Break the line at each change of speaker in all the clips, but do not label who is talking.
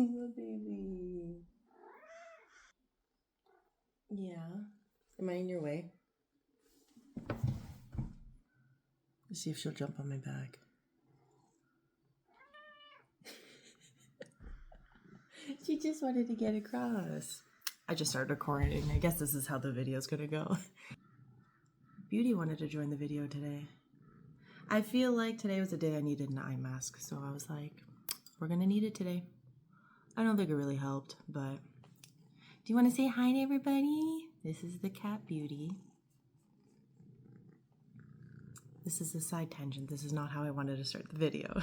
Baby. Yeah. Am I in your way? Let's see if she'll jump on my back. She just wanted to get across. I just started recording. I guess this is how the video's gonna go. Beauty wanted to join the video today. I feel like today was the day I needed an eye mask, so I was like, we're gonna need it today. I don't think it really helped, but do you want to say hi to everybody? This is the cat Beauty. This is a side tangent. This is not how I wanted to start the video.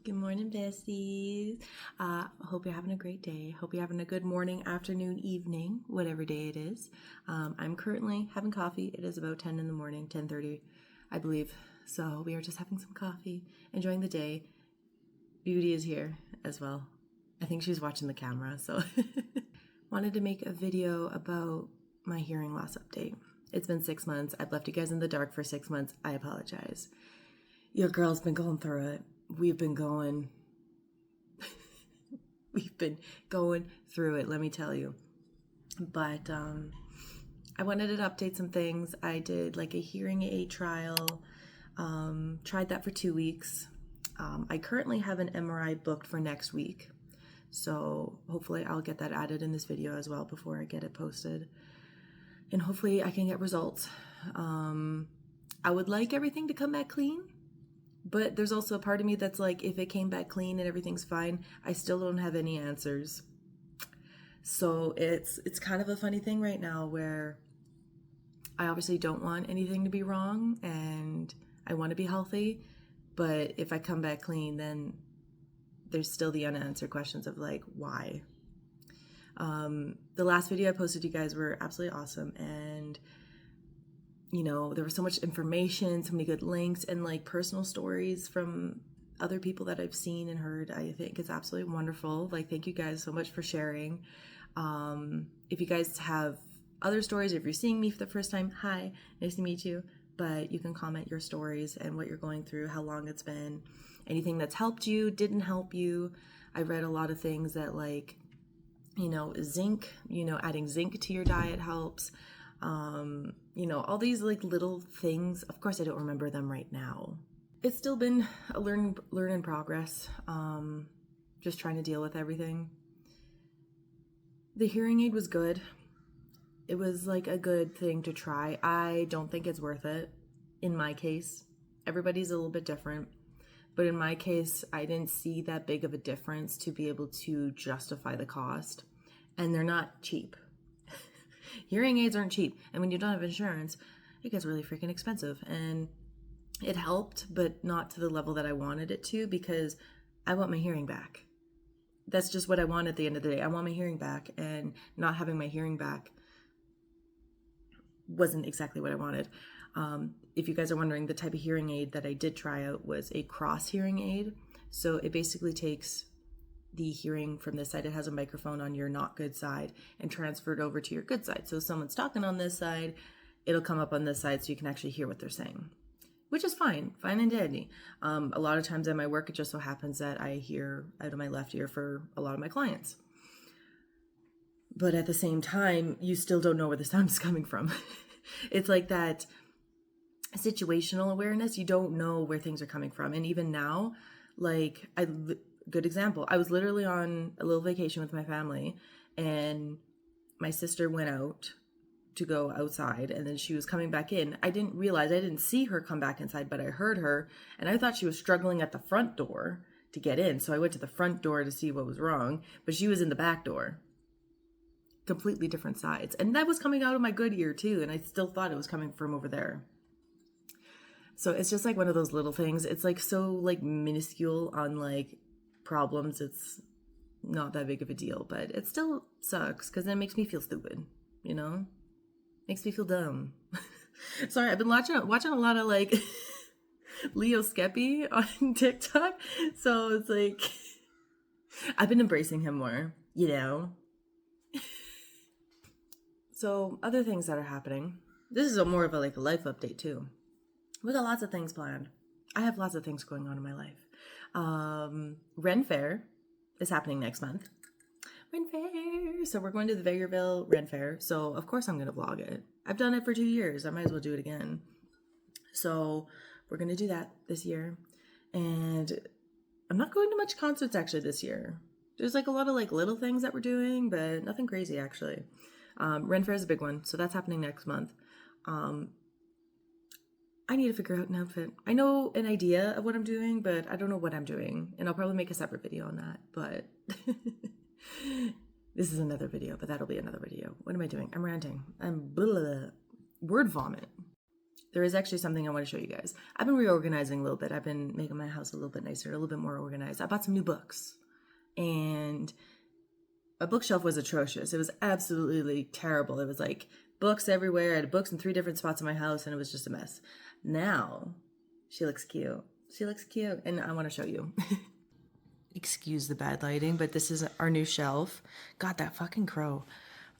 Good morning, besties. Hope you're having a great day. Hope you're having a good morning, afternoon, evening, whatever day it is. I'm currently having coffee. It is about 10 in the morning, 10:30, I believe. So we are just having some coffee, enjoying the day. Beauty is here as well. I think she's watching the camera, so wanted to make a video about my hearing loss update. It's been 6 months. I've left you guys in the dark for 6 months. I apologize. Your girl's been going through it. We've been going through it, let me tell you. But I wanted to update some things. I did like a hearing aid trial. Tried that for 2 weeks. I currently have an MRI booked for next week. So hopefully I'll get that added in this video as well before I get it posted. And hopefully I can get results. I would like everything to come back clean. But there's also a part of me that's like, if it came back clean and everything's fine, I still don't have any answers. So it's kind of a funny thing right now where I obviously don't want anything to be wrong and I want to be healthy. But if I come back clean, then there's still the unanswered questions of like, why? The last video I posted, you guys were absolutely awesome. And you know, there was so much information, so many good links, and like personal stories from other people that I've seen and heard. I think it's absolutely wonderful. Like, thank you guys so much for sharing. If you guys have other stories, or if you're seeing me for the first time, hi, nice to meet you. But you can comment your stories and what you're going through, how long it's been, anything that's helped you, didn't help you. I read a lot of things that like, you know, zinc, you know, adding zinc to your diet helps. You know, all these like little things. Of course, I don't remember them right now. It's still been a learn in progress. Just trying to deal with everything. The hearing aid was good. It was like a good thing to try. I don't think it's worth it in my case. Everybody's a little bit different. But in my case, I didn't see that big of a difference to be able to justify the cost. And they're not cheap. Hearing aids aren't cheap. And when you don't have insurance, it gets really freaking expensive. And it helped, but not to the level that I wanted it to, because I want my hearing back. That's just what I want at the end of the day. I want my hearing back, and not having my hearing back wasn't exactly what I wanted. If you guys are wondering, the type of hearing aid that I did try out was a cross hearing aid. So it basically takes the hearing from this side. It has a microphone on your not good side and transferred over to your good side. So if someone's talking on this side, it'll come up on this side so you can actually hear what they're saying, which is fine and dandy. A lot of times at my work, it just so happens that I hear out of my left ear for a lot of my clients. But at the same time, you still don't know where the sound is coming from. It's like that situational awareness. You don't know where things are coming from. And even now, like, good example, I was literally on a little vacation with my family, and my sister went out to go outside, and then she was coming back in. I didn't see her come back inside, but I heard her, and I thought she was struggling at the front door to get in. So I went to the front door to see what was wrong, but she was in the back door. Completely different sides. And that was coming out of my good ear too, and I still thought it was coming from over there. So it's just like one of those little things. It's like so like minuscule on like problems. It's not that big of a deal, but it still sucks because it makes me feel stupid, you know? Makes me feel dumb. Sorry, I've been watching a lot of like Leo Skeppy on TikTok. So it's like I've been embracing him more, you know? So other things that are happening. This is more of a like a life update too. We got lots of things planned. I have lots of things going on in my life. Ren Fair is happening next month. Ren Fair. So we're going to the Vegreville Ren Fair. So of course I'm going to vlog it. I've done it for 2 years. I might as well do it again. So we're going to do that this year. And I'm not going to much concerts actually this year. There's like a lot of like little things that we're doing, but nothing crazy actually. Ren Fair is a big one. So that's happening next month. I need to figure out an outfit. I know an idea of what I'm doing, but I don't know what I'm doing. And I'll probably make a separate video on that. But this is another video, but that'll be another video. What am I doing? I'm ranting. I'm word vomit. There is actually something I want to show you guys. I've been reorganizing a little bit. I've been making my house a little bit nicer, a little bit more organized. I bought some new books. And my bookshelf was atrocious. It was absolutely terrible. It was like books everywhere. I had books in 3 different spots in my house, and it was just a mess. Now, she looks cute. She looks cute, and I want to show you. Excuse the bad lighting, but this is our new shelf. God, that fucking crow.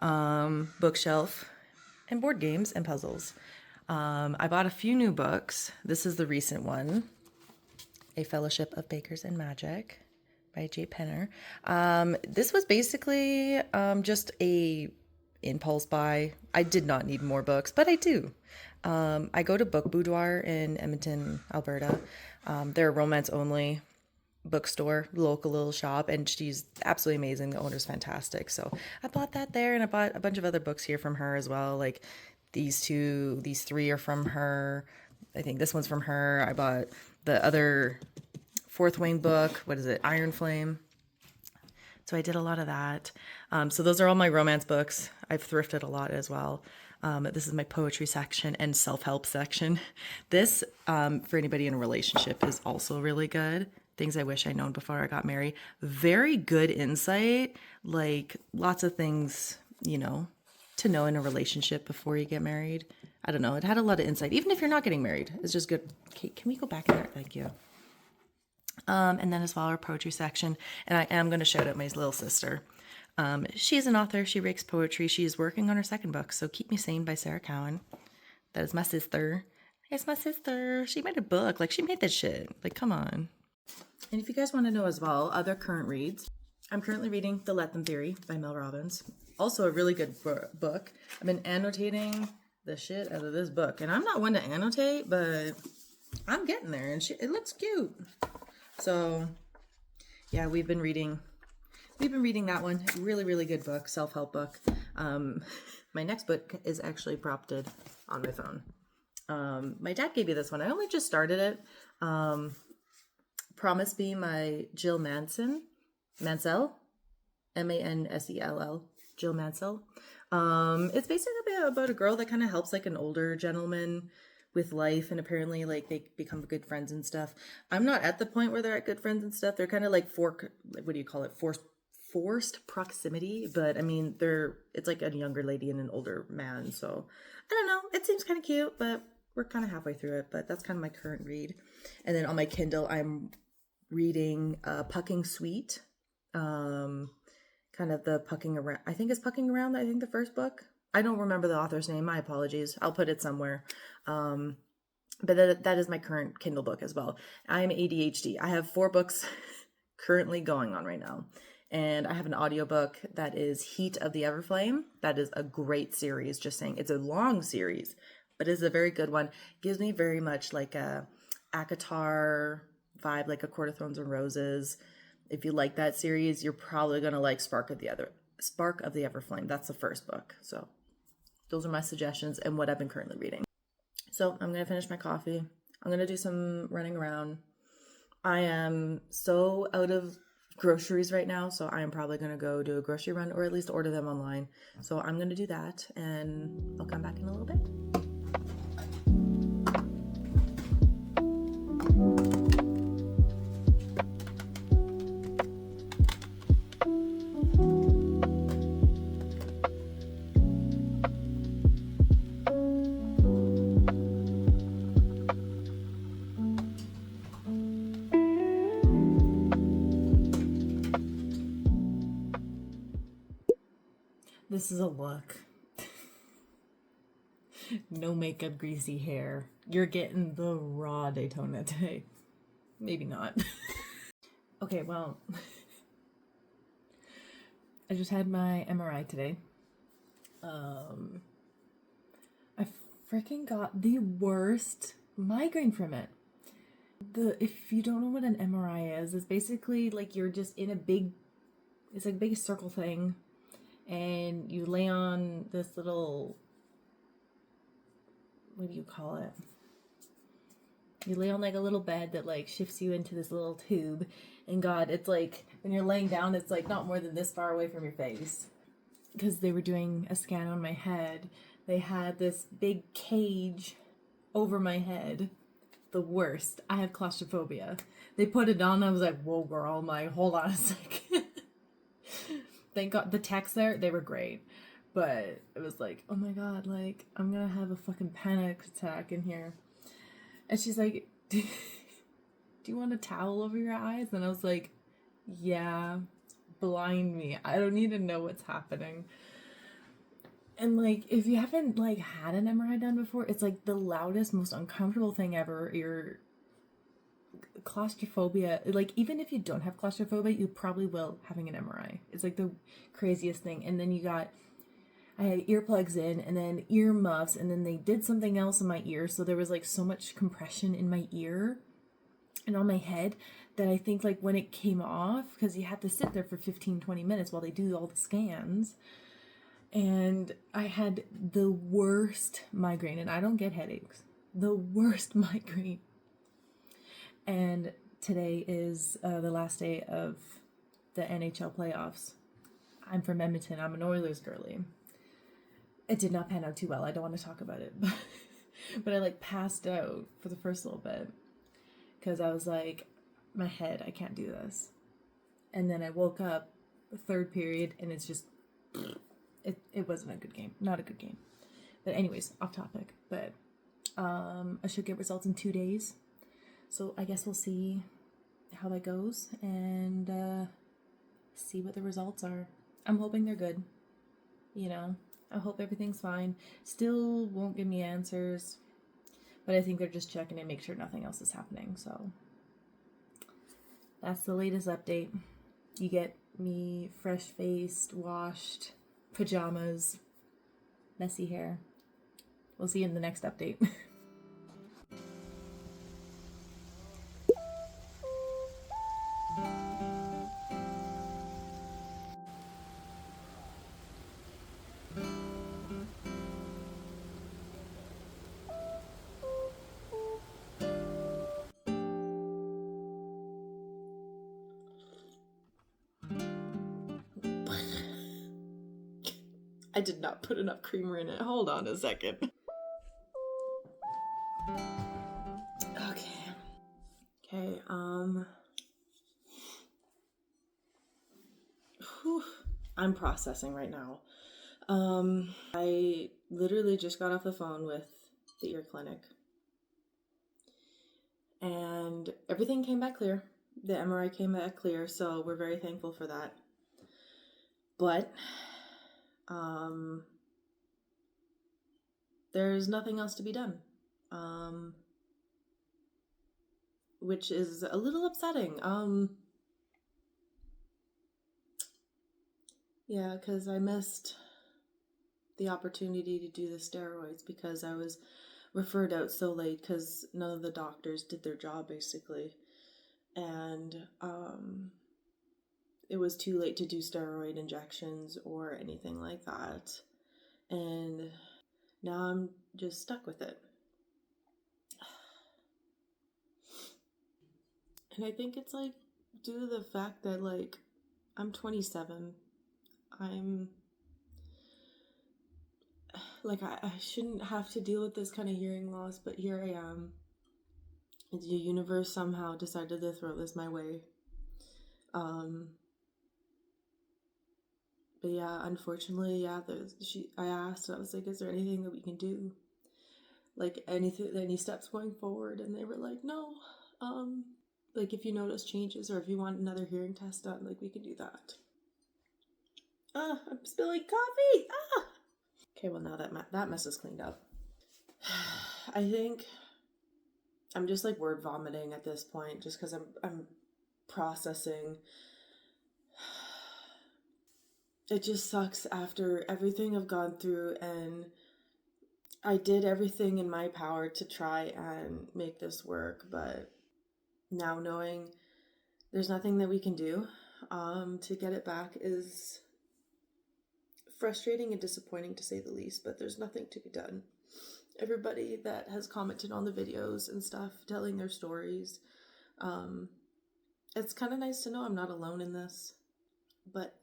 Bookshelf and board games and puzzles. I bought a few new books. This is the recent one, A Fellowship of Bakers and Magic by J. Penner. This was basically just a impulse buy. I did not need more books, but I do. I go to Book Boudoir in Edmonton, Alberta. They're a romance only bookstore, local little shop, and she's absolutely amazing. The owner's fantastic. So I bought that there, and I bought a bunch of other books here from her as well. Like these 3 are from her. I think this one's from her. I bought the other Fourth Wing book. What is it? Iron Flame. So I did a lot of that. So those are all my romance books. I've thrifted a lot as well. This is my poetry section and self-help section. This, for anybody in a relationship, is also really good. Things I wish I'd known before I got married. Very good insight. Like lots of things, to know in a relationship before you get married. I don't know. It had a lot of insight. Even if you're not getting married, it's just good. Okay, can we go back in there? Thank you. And then as well our poetry section. And I am going to shout out my little sister. She's an author. She rakes poetry. She's working on her 2nd book. So Keep Me Sane by Sarah Cowan. That is my sister. It's my sister. She made a book. Like she made that shit. Like, come on. And if you guys want to know as well, other current reads, I'm currently reading The Let Them Theory by Mel Robbins. Also a really good book. I've been annotating the shit out of this book. And I'm not one to annotate, but I'm getting there. And it looks cute. So, yeah, we've been reading that one. Really, really good book, self-help book. My next book is actually propped on my phone. My dad gave me this one. I only just started it. Promise Me by Jill Mansell, Mansell, Jill Mansell. It's basically about a girl that kind of helps like an older gentleman with life, and apparently like they become good friends and stuff. I'm not at the point where they're at good friends and stuff. They're kind of like forced proximity, but I mean it's like a younger lady and an older man. So I don't know. It seems kind of cute, but we're kind of halfway through it. But that's kind of my current read. And then on my Kindle, I'm reading Pucking Sweet. Kind of the Pucking Around. I think it's Pucking Around. I think the first book. I don't remember the author's name. My apologies. I'll put it somewhere. But that is my current Kindle book as well. I'm ADHD. I have 4 books currently going on right now. And I have an audiobook that is Heat of the Everflame. That is a great series. Just saying, it's a long series, but it's a very good one. Gives me very much like a ACOTAR vibe, like A Court of Thorns and Roses. If you like that series, you're probably going to like Spark of the Everflame. That's the first book. So those are my suggestions and what I've been currently reading. So I'm going to finish my coffee. I'm going to do some running around. I am so out of groceries right now, so I am probably going to go do a grocery run or at least order them online. So I'm going to do that, and I'll come back in a little bit. This is a look. No makeup, greasy hair. You're getting the raw Daytona today. Maybe not. Okay, well, I just had my MRI today. I freaking got the worst migraine from it. If you don't know what an MRI is, it's basically like you're just in it's like a big circle thing, and you lay on this little, what do you call it? You lay on like a little bed that like shifts you into this little tube, and God, it's like when you're laying down, it's like not more than this far away from your face. Because they were doing a scan on my head, they had this big cage over my head. The worst. I have claustrophobia. They put it on, I was like, whoa girl, I'm like, hold on a second. Thank God the techs there, they were great. But it was like, oh my God, like, I'm gonna have a fucking panic attack in here. And she's like, do you want a towel over your eyes? And I was like, yeah, blind me. I don't need to know what's happening. And like, if you haven't like had an MRI done before, it's like the loudest, most uncomfortable thing ever. Your claustrophobia, like even if you don't have claustrophobia, you probably will having an MRI. It's like the craziest thing. And then I had earplugs in and then ear muffs, and then they did something else in my ear. So there was like so much compression in my ear and on my head that I think like when it came off, because you had to sit there for 15-20 minutes while they do all the scans. And I had the worst migraine, and I don't get headaches. The worst migraine. And today is the last day of the NHL playoffs. I'm from Edmonton. I'm an Oilers girly. It did not pan out too well. I don't want to talk about it. But I like passed out for the first little bit because I was like, my head, I can't do this. And then I woke up the third period, and it's just... It wasn't a good game. Not a good game. But anyways, off topic. But I should get results in 2 days. So I guess we'll see how that goes and see what the results are. I'm hoping they're good. You know, I hope everything's fine. Still won't give me answers. But I think they're just checking to make sure nothing else is happening. So that's the latest update. You get me fresh-faced, washed, pajamas, messy hair. We'll see you in the next update. I did not put enough creamer in it. Hold on a second. Okay, whew, I'm processing right now. I literally just got off the phone with the ear clinic, and everything came back clear. The MRI came back clear, so we're very thankful for that. But, there's nothing else to be done. Which is a little upsetting. Yeah, because I missed the opportunity to do the steroids because I was referred out so late because none of the doctors did their job, basically. And it was too late to do steroid injections or anything like that. And now I'm just stuck with it. And I think it's like due to the fact that like I'm 27. I'm like I shouldn't have to deal with this kind of hearing loss, but here I am. The universe somehow decided to throw this my way. But yeah, unfortunately, yeah, I asked, I was like, is there anything that we can do? Like any steps going forward? And they were like, no. Like if you notice changes or if you want another hearing test done, like we can do that. I'm spilling coffee. Okay, well now that mess is cleaned up. I think I'm just like word vomiting at this point, just because I'm processing it just sucks after everything I've gone through, and I did everything in my power to try and make this work, but now knowing there's nothing that we can do to get it back is frustrating and disappointing, to say the least, but there's nothing to be done. Everybody that has commented on the videos and stuff, telling their stories, it's kind of nice to know I'm not alone in this, but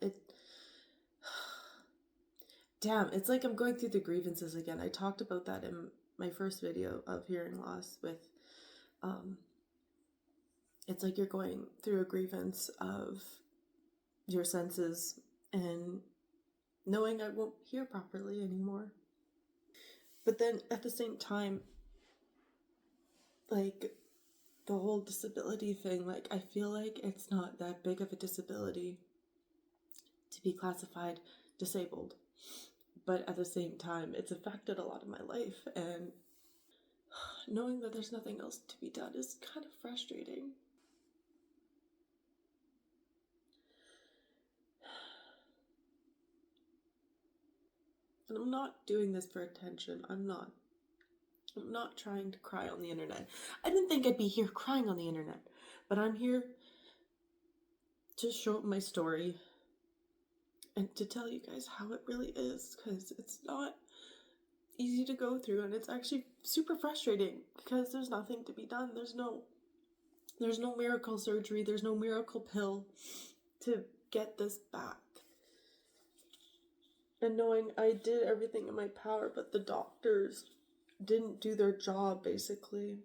damn, it's like I'm going through the grievances again. I talked about that in my first video of hearing loss with, it's like you're going through a grievance of your senses and knowing I won't hear properly anymore. But then at the same time, like the whole disability thing, like I feel like it's not that big of a disability to be classified disabled. But at the same time, it's affected a lot of my life, and knowing that there's nothing else to be done is kind of frustrating. And I'm not doing this for attention. I'm not trying to cry on the internet. I didn't think I'd be here crying on the internet, but I'm here to show my story and to tell you guys how it really is, because it's not easy to go through, and it's actually super frustrating because there's nothing to be done. There's no miracle surgery, there's no miracle pill to get this back. And knowing I did everything in my power, but the doctors didn't do their job, basically,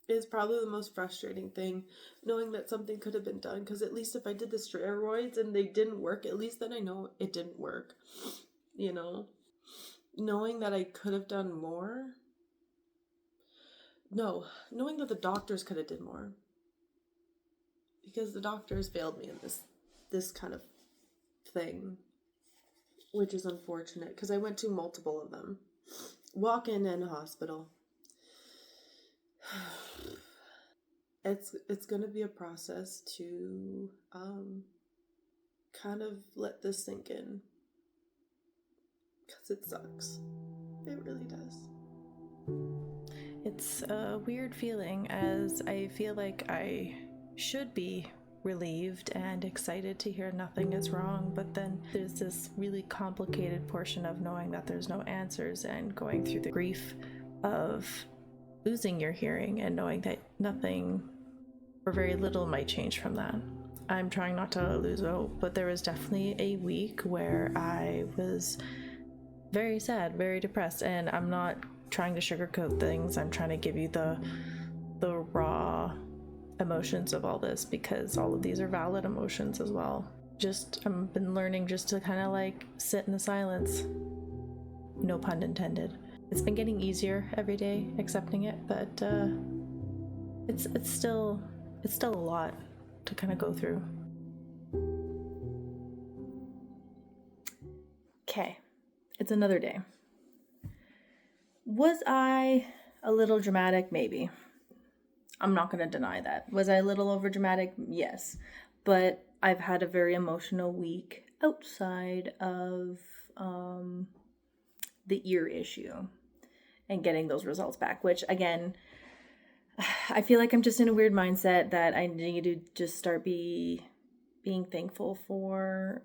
is probably the most frustrating thing. Knowing that something could have been done, because at least if I did the steroids and they didn't work, at least then I know it didn't work, you know? Knowing that I could have done more. No, knowing that the doctors could have did more. Because the doctors failed me in this kind of thing, which is unfortunate, because I went to multiple of them. Walk-in and a hospital. It's going to be a process to kind of let this sink in, because it sucks. It really does.
It's a weird feeling, as I feel like I should be relieved and excited to hear nothing is wrong, but then there's this really complicated portion of knowing that there's no answers and going through the grief of losing your hearing and knowing that nothing or very little might change from that. I'm trying not to lose hope, but there was definitely a week where I was very sad, very depressed, and I'm not trying to sugarcoat things. I'm trying to give you the raw emotions of all this, because all of these are valid emotions as well. Just I've been learning just to kind of like sit in the silence. No pun intended. It's been getting easier every day accepting it, but it's still a lot to kind of go through. Okay, it's another day. Was I a little dramatic? Maybe. I'm not going to deny that. Was I a little over dramatic? Yes. But I've had a very emotional week outside of the ear issue and getting those results back, which again, I feel like I'm just in a weird mindset that I need to just start being thankful for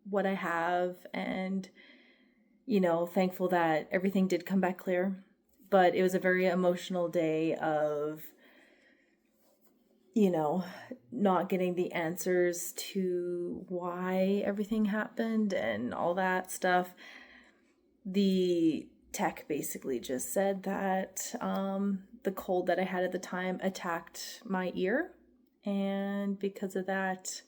what I have, and thankful that everything did come back clear. But it was a very emotional day of not getting the answers to why everything happened and all that stuff. The tech basically just said that the cold that I had at the time attacked my ear, and because of that,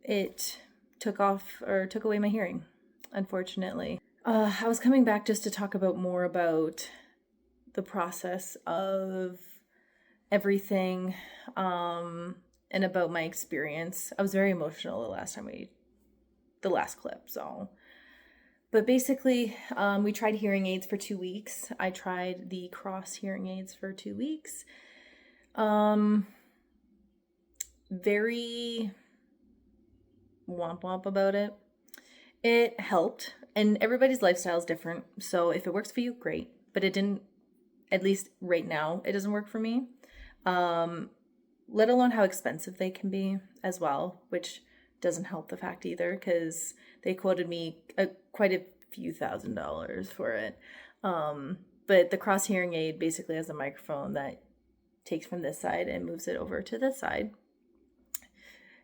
it took away my hearing, unfortunately. I was coming back just to talk about more about the process of everything, and about my experience. I was very emotional the last clip, so. But basically, we tried hearing aids for 2 weeks. I tried the cross hearing aids for 2 weeks. Very
womp womp about it. It helped, and everybody's lifestyle is different. So if it works for you, great. But it didn't, at least right now, it doesn't work for me. Let alone how expensive they can be as well, which doesn't help the fact either, because they quoted me quite a few $1,000s for it. But the cross hearing aid basically has a microphone that takes from this side and moves it over to this side.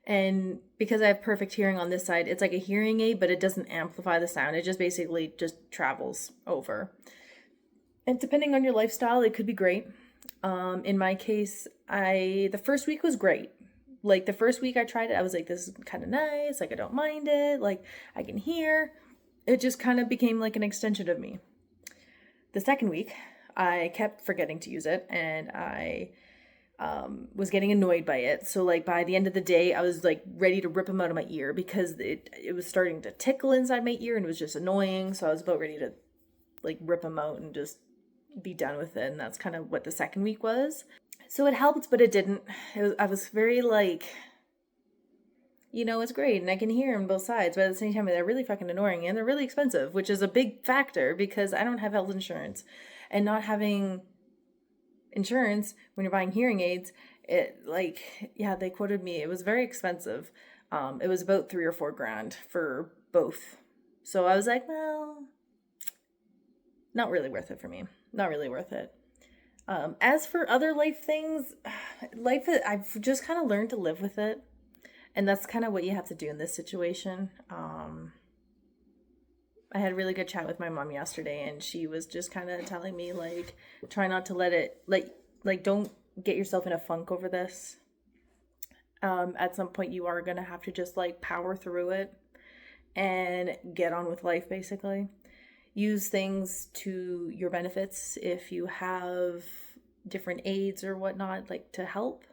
And because I have perfect hearing on this side, it's like a hearing aid, but it doesn't amplify the sound. It just basically just travels over. And depending on your lifestyle, it could be great. In my case, the first week was great. Like the first week I tried it, I was like, this is kind of nice. Like I don't mind it. Like I can hear. It just kind of became like an extension of me. The second week, I kept forgetting to use it, and I was getting annoyed by it. So like by the end of the day, I was like ready to rip them out of my ear because it was starting to tickle inside my ear and it was just annoying. So I was about ready to like rip them out and just be done with it. And that's kind of what the second week was. So it helped, but it didn't. I was very like, it's great and I can hear on both sides, but at the same time, they're really fucking annoying and they're really expensive, which is a big factor because I don't have health insurance. And not having insurance when you're buying hearing aids, they quoted me, it was very expensive. It was about $3 or $4 grand for both. So I was like, well, not really worth it for me. Not really worth it. As for other life things, I've just kind of learned to live with it. And that's kind of what you have to do in this situation. I had a really good chat with my mom yesterday, and she was just kind of telling me, like, try not to let it, like, don't get yourself in a funk over this. At some point, you are going to have to just, like, power through it and get on with life, basically. Use things to your benefits if you have different aids or whatnot, like, to help.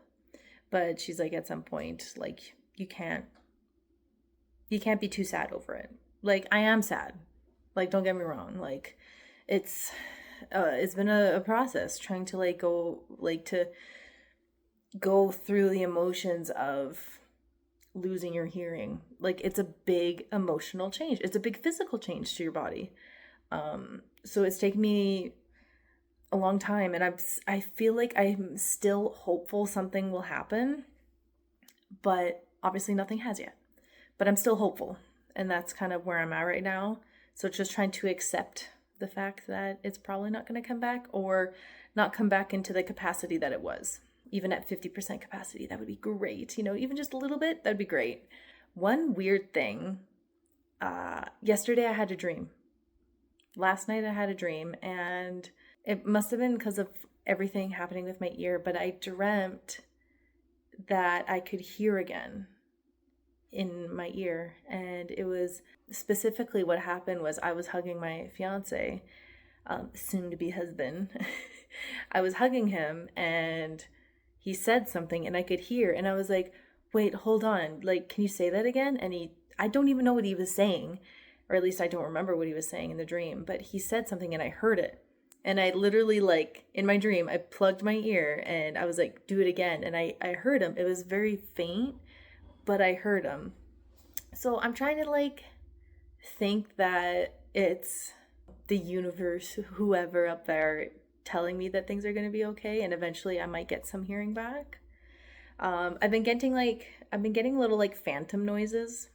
But she's like, at some point, like, you can't be too sad over it. Like, I am sad. Like, don't get me wrong. Like, it's been a process trying to go through the emotions of losing your hearing. Like, it's a big emotional change. It's a big physical change to your body. So it's taken me a long time, and I feel like I'm still hopeful something will happen, but obviously nothing has yet. But I'm still hopeful. And that's kind of where I'm at right now. So just trying to accept the fact that it's probably not going to come back, or not come back into the capacity that it was. Even at 50% capacity, that would be great. Even just a little bit, that'd be great. One weird thing, yesterday I had a dream. Last night I had a dream, and it must have been because of everything happening with my ear, but I dreamt that I could hear again in my ear. And it was specifically what happened was I was hugging my fiance, soon to be husband. I was hugging him and he said something and I could hear, and I was like, wait, hold on, like, can you say that again? And I don't even know what he was saying, or at least I don't remember what he was saying in the dream, but he said something and I heard it. And I literally, like, in my dream, I plugged my ear and I was like, do it again. And I heard him. It was very faint, but I heard him. So I'm trying to, like, think that it's the universe, whoever up there, telling me that things are going to be okay. And eventually I might get some hearing back. I've been getting little, like, phantom noises.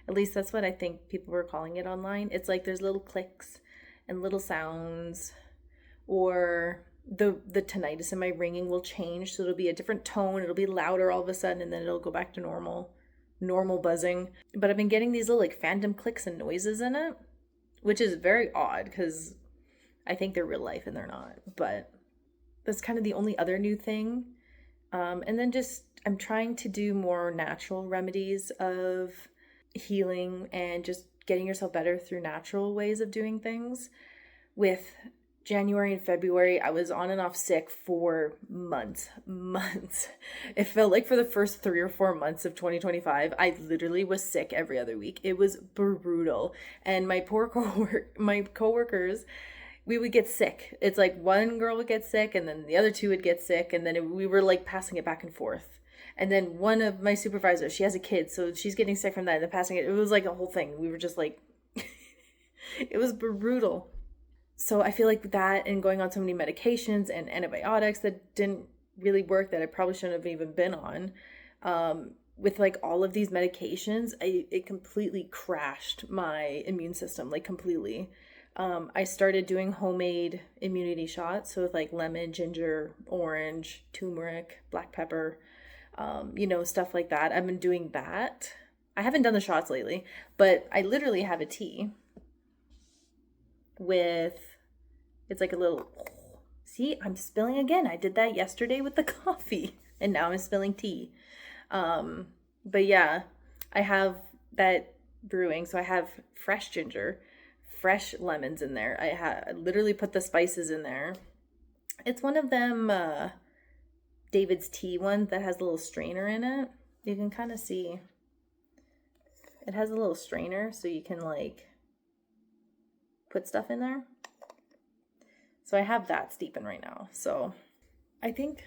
At least that's what I think people were calling it online. It's like there's little clicks and little sounds, or the tinnitus in my ringing will change, so it'll be a different tone, it'll be louder all of a sudden, and then it'll go back to normal buzzing. But I've been getting these little, like, phantom clicks and noises in it, which is very odd because I think they're real life and they're not. But that's kind of the only other new thing. And then just I'm trying to do more natural remedies of healing and just getting yourself better through natural ways of doing things. With January and February, I was on and off sick for months. It felt like for the first 3 or 4 months of 2025, I literally was sick every other week. It was brutal. And my poor coworkers, we would get sick. It's like one girl would get sick and then the other two would get sick, and then we were like passing it back and forth. And then one of my supervisors, she has a kid, so she's getting sick from that and then passing it. It was like a whole thing. We were just like, it was brutal. So I feel like that and going on so many medications and antibiotics that didn't really work, that I probably shouldn't have even been on. With like all of these medications, it completely crashed my immune system, like completely. I started doing homemade immunity shots. So with like lemon, ginger, orange, turmeric, black pepper, stuff like that. I've been doing that. I haven't done the shots lately, but I literally have a tea with, it's like a little, see, I'm spilling again. I did that yesterday with the coffee and now I'm spilling tea. But yeah, I have that brewing. So I have fresh ginger, fresh lemons in there. I literally put the spices in there. It's one of them, David's tea one that has a little strainer in it. You can kind of see it has a little strainer so you can like put stuff in there. So I have that steeping right now. So I think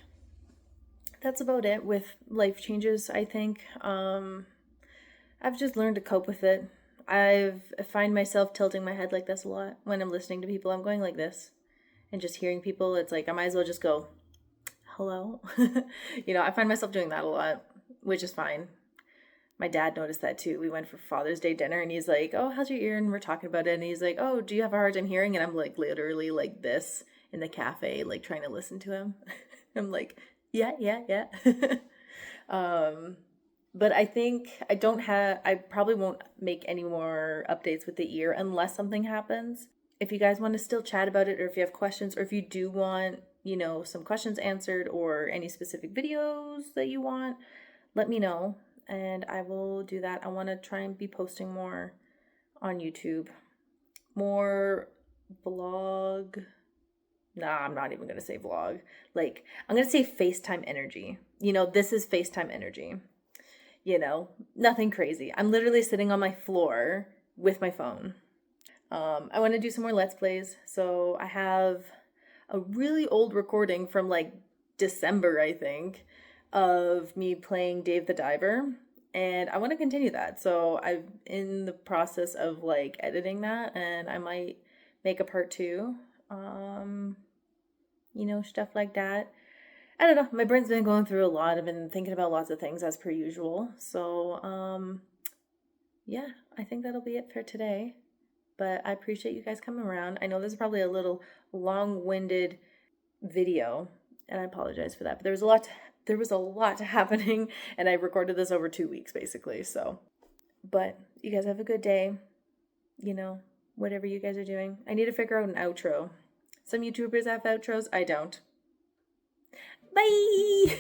that's about it with life changes. I think I've just learned to cope with it. I find myself tilting my head like this a lot when I'm listening to people. I'm going like this and just hearing people. It's like I might as well just go, hello. I find myself doing that a lot, which is fine. My dad noticed that too. We went for Father's Day dinner and he's like, oh, how's your ear? And we're talking about it. And he's like, oh, do you have a hard time hearing? And I'm like literally like this in the cafe, like trying to listen to him. I'm like, yeah. But I think I probably won't make any more updates with the ear unless something happens. If you guys want to still chat about it, or if you have questions, or if you do want, some questions answered or any specific videos that you want, let me know and I will do that. I want to try and be posting more on YouTube, more vlog. Nah, I'm not even going to say vlog. Like, I'm going to say FaceTime energy. This is FaceTime energy. Nothing crazy. I'm literally sitting on my floor with my phone. I want to do some more Let's Plays. So I have a really old recording from like December, I think, of me playing Dave the Diver. And I want to continue that. So I'm in the process of like editing that, and I might make a part 2. Stuff like that. I don't know. My brain's been going through a lot. I've been thinking about lots of things as per usual. So, yeah, I think that'll be it for today. But I appreciate you guys coming around. I know this is probably a little long-winded video, and I apologize for that. But there was a lot happening, and I recorded this over 2 weeks, basically. So, but you guys have a good day. Whatever you guys are doing. I need to figure out an outro. Some YouTubers have outros. I don't. Bye!